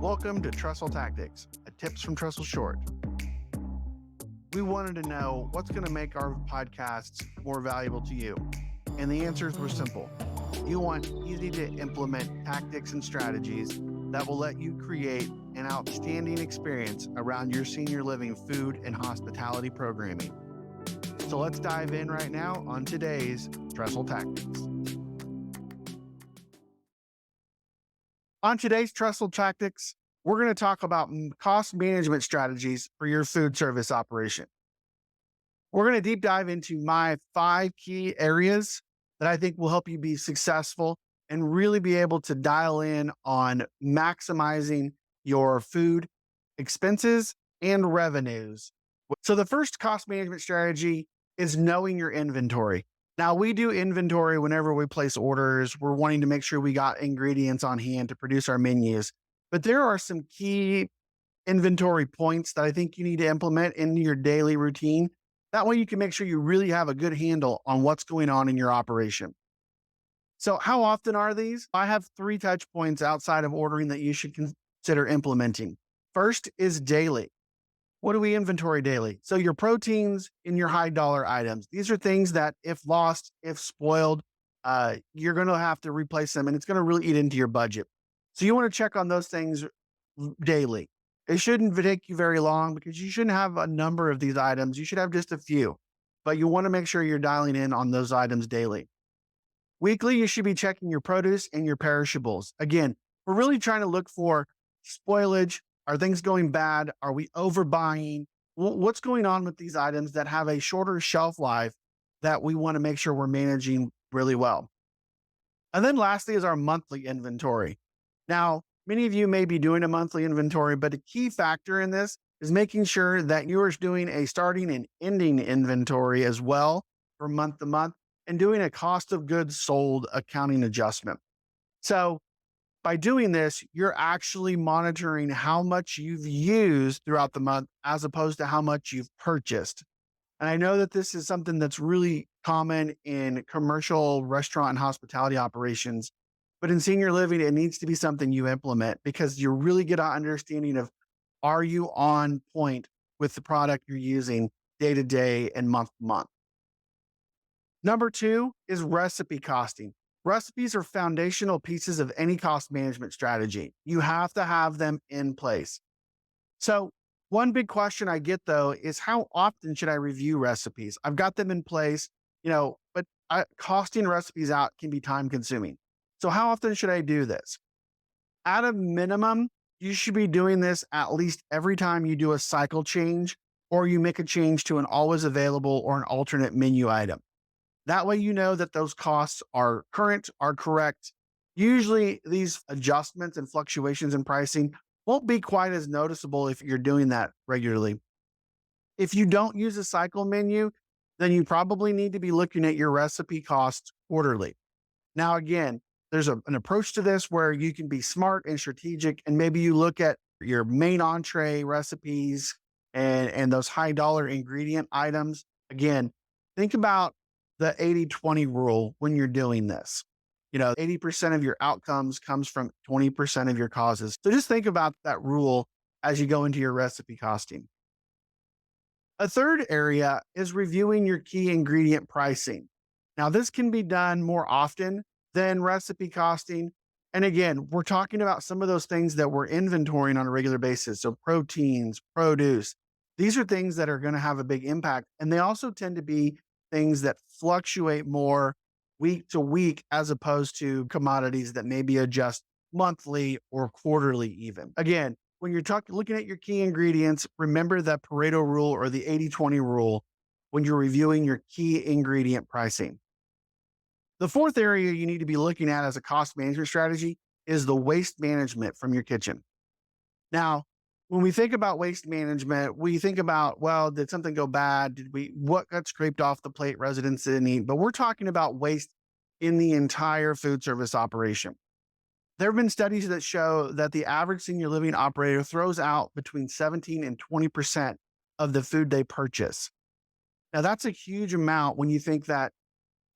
Welcome to Trestle Tactics, a tips from Trestle Short. We wanted to know what's going to make our podcasts more valuable to you. And the answers were simple. You want easy to implement tactics and strategies that will let you create an outstanding experience around your senior living food and hospitality programming. So let's dive in right now on today's Trestle Tactics. On today's Trestle Tactics, we're going to talk about cost management strategies for your food service operation. We're going to deep dive into my 5 key areas that I think will help you be successful and really be able to dial in on maximizing your food expenses and revenues. So the first cost management strategy is knowing your inventory. Now, we do inventory whenever we place orders. We're wanting to make sure we got ingredients on hand to produce our menus. But there are some key inventory points that I think you need to implement into your daily routine. That way you can make sure you really have a good handle on what's going on in your operation. So how often are these? I have 3 touch points outside of ordering that you should consider implementing. First is daily. What do we inventory daily? So your proteins and your high dollar items. These are things that if lost, if spoiled, you're going to have to replace them and it's going to really eat into your budget. So you want to check on those things daily. It shouldn't take you very long because you shouldn't have a number of these items. You should have just a few, but you want to make sure you're dialing in on those items daily. Weekly, you should be checking your produce and your perishables. Again, we're really trying to look for spoilage. Are things going bad? Are we overbuying? What's going on with these items that have a shorter shelf life that we want to make sure we're managing really well? And then lastly is our monthly inventory. Now, many of you may be doing a monthly inventory, but a key factor in this is making sure that you are doing a starting and ending inventory as well for month to month and doing a cost of goods sold accounting adjustment. So by doing this, you're actually monitoring how much you've used throughout the month as opposed to how much you've purchased. And I know that this is something that's really common in commercial restaurant and hospitality operations. But in senior living, it needs to be something you implement because you really get an understanding of, are you on point with the product you're using day to day and month to month? Number 2 is recipe costing. Recipes are foundational pieces of any cost management strategy. You have to have them in place. So one big question I get though is how often should I review recipes? I've got them in place, but costing recipes out can be time consuming. So how often should I do this? At a minimum, you should be doing this at least every time you do a cycle change or you make a change to an always available or an alternate menu item. That way you know that those costs are current, are correct. Usually these adjustments and fluctuations in pricing won't be quite as noticeable if you're doing that regularly. If you don't use a cycle menu, then you probably need to be looking at your recipe costs quarterly. Now, again, there's an approach to this where you can be smart and strategic, and maybe you look at your main entree recipes and those high dollar ingredient items. Again, think about the 80-20 rule when you're doing this. 80% of your outcomes comes from 20% of your causes. So just think about that rule as you go into your recipe costing. A third area is reviewing your key ingredient pricing. Now, this can be done more often than recipe costing. And again, we're talking about some of those things that we're inventorying on a regular basis. So proteins, produce, these are things that are going to have a big impact. And they also tend to be things that fluctuate more week to week as opposed to commodities that maybe adjust monthly or quarterly even. Again, when you're looking at your key ingredients, remember that Pareto rule or the 80-20 rule when you're reviewing your key ingredient pricing. The fourth area you need to be looking at as a cost management strategy is the waste management from your kitchen. Now, when we think about waste management, we think about, well, did something go bad? What got scraped off the plate residents didn't eat? But we're talking about waste in the entire food service operation. There have been studies that show that the average senior living operator throws out between 17 and 20% of the food they purchase. Now, that's a huge amount when you think that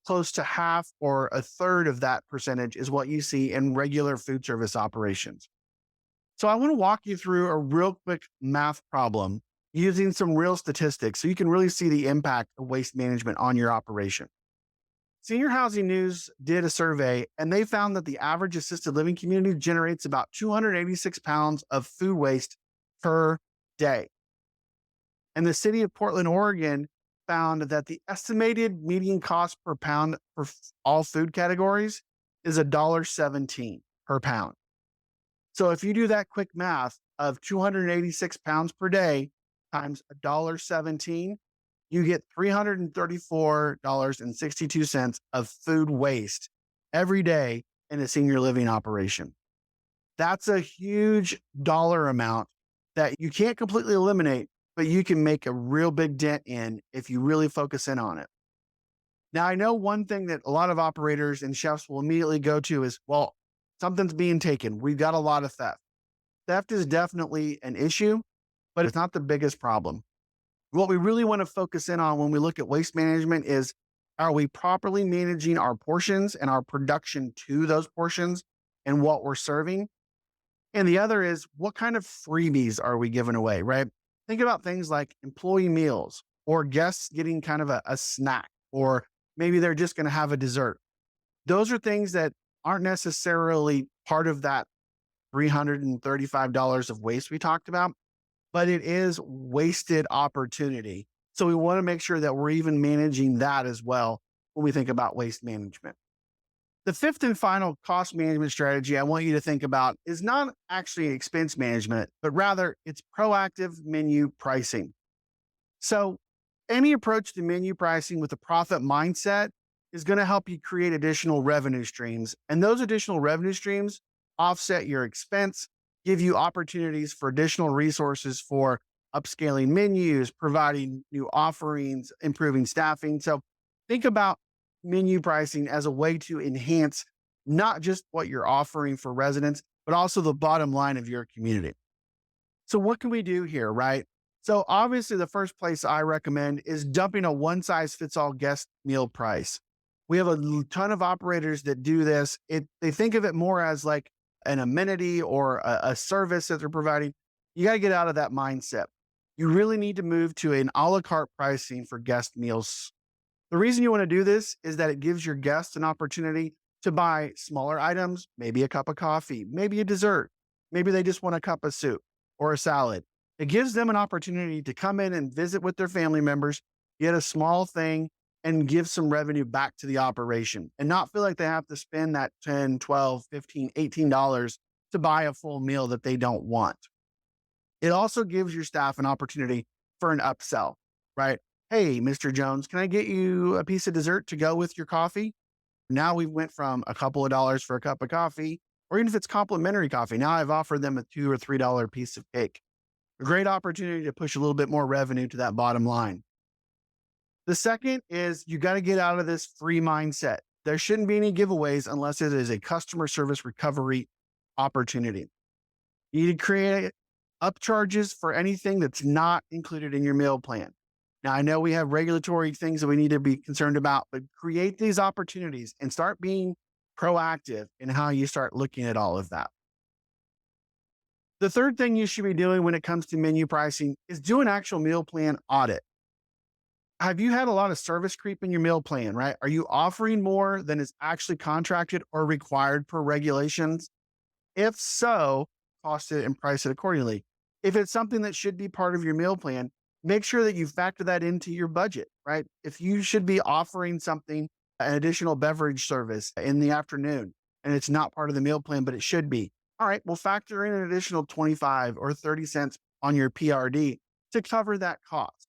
close to half or a third of that percentage is what you see in regular food service operations. So I want to walk you through a real quick math problem using some real statistics so you can really see the impact of waste management on your operation. Senior Housing News did a survey and they found that the average assisted living community generates about 286 pounds of food waste per day. And the city of Portland, Oregon found that the estimated median cost per pound for all food categories is $1.17 per pound. So if you do that quick math of 286 pounds per day times $1.17, you get $334.62 of food waste every day in a senior living operation. That's a huge dollar amount that you can't completely eliminate, but you can make a real big dent in if you really focus in on it. Now, I know one thing that a lot of operators and chefs will immediately go to is, well, something's being taken. We've got a lot of theft. Theft is definitely an issue, but it's not the biggest problem. What we really want to focus in on when we look at waste management is, are we properly managing our portions and our production to those portions and what we're serving? And the other is, what kind of freebies are we giving away, right? Think about things like employee meals or guests getting kind of a snack, or maybe they're just going to have a dessert. Those are things that aren't necessarily part of that $335 of waste we talked about, but it is wasted opportunity. So we want to make sure that we're even managing that as well when we think about waste management. The fifth and final cost management strategy I want you to think about is not actually expense management, but rather it's proactive menu pricing. So, any approach to menu pricing with a profit mindset is going to help you create additional revenue streams. And those additional revenue streams offset your expense, give you opportunities for additional resources for upscaling menus, providing new offerings, improving staffing. So, think about menu pricing as a way to enhance not just what you're offering for residents, but also the bottom line of your community. So, what can we do here, right? So, obviously, the first place I recommend is dumping a one size fits all guest meal price. We have a ton of operators that do this. They think of it more as like an amenity or a service that they're providing. You got to get out of that mindset. You really need to move to an a la carte pricing for guest meals. The reason you want to do this is that it gives your guests an opportunity to buy smaller items, maybe a cup of coffee, maybe a dessert, maybe they just want a cup of soup or a salad. It gives them an opportunity to come in and visit with their family members, get a small thing, and give some revenue back to the operation and not feel like they have to spend that 10, 12, 15, $18 to buy a full meal that they don't want. It also gives your staff an opportunity for an upsell, right? Hey, Mr. Jones, can I get you a piece of dessert to go with your coffee? Now we went from a couple of dollars for a cup of coffee, or even if it's complimentary coffee, now I've offered them a $2 or $3 piece of cake. A great opportunity to push a little bit more revenue to that bottom line. The second is you got to get out of this free mindset. There shouldn't be any giveaways unless it is a customer service recovery opportunity. You need to create upcharges for anything that's not included in your meal plan. Now, I know we have regulatory things that we need to be concerned about, but create these opportunities and start being proactive in how you start looking at all of that. The third thing you should be doing when it comes to menu pricing is do an actual meal plan audit. Have you had a lot of service creep in your meal plan, right? Are you offering more than is actually contracted or required per regulations? If so, cost it and price it accordingly. If it's something that should be part of your meal plan, make sure that you factor that into your budget, right? If you should be offering something, an additional beverage service in the afternoon, and it's not part of the meal plan, but it should be. All right, we'll factor in an additional 25 or 30 cents on your PRD to cover that cost.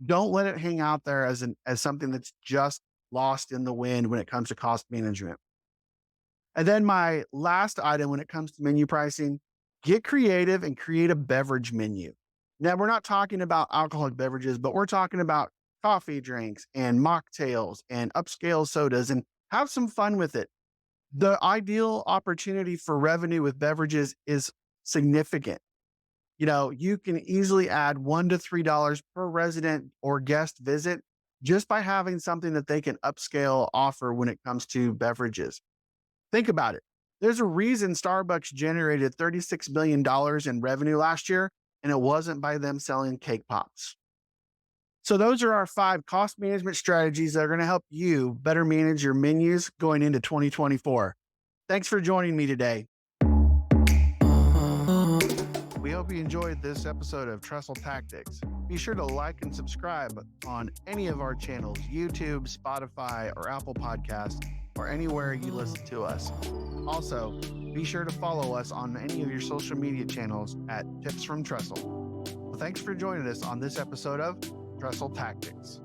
Don't let it hang out there as something that's just lost in the wind when it comes to cost management. And then my last item when it comes to menu pricing, get creative and create a beverage menu. Now, we're not talking about alcoholic beverages, but we're talking about coffee drinks and mocktails and upscale sodas, and have some fun with it. The ideal opportunity for revenue with beverages is significant. You can easily add $1 to $3 per resident or guest visit just by having something that they can upscale offer when it comes to beverages. Think about it. There's a reason Starbucks generated $36 million in revenue last year, and it wasn't by them selling cake pops. So those are our 5 cost management strategies that are going to help you better manage your menus going into 2024. Thanks for joining me today. We hope you enjoyed this episode of Trestle Tactics. Be sure to like and subscribe on any of our channels, YouTube, Spotify, or Apple Podcasts, or anywhere you listen to us. Also, be sure to follow us on any of your social media channels at Tips from Trestle. Well, thanks for joining us on this episode of Trestle Tactics.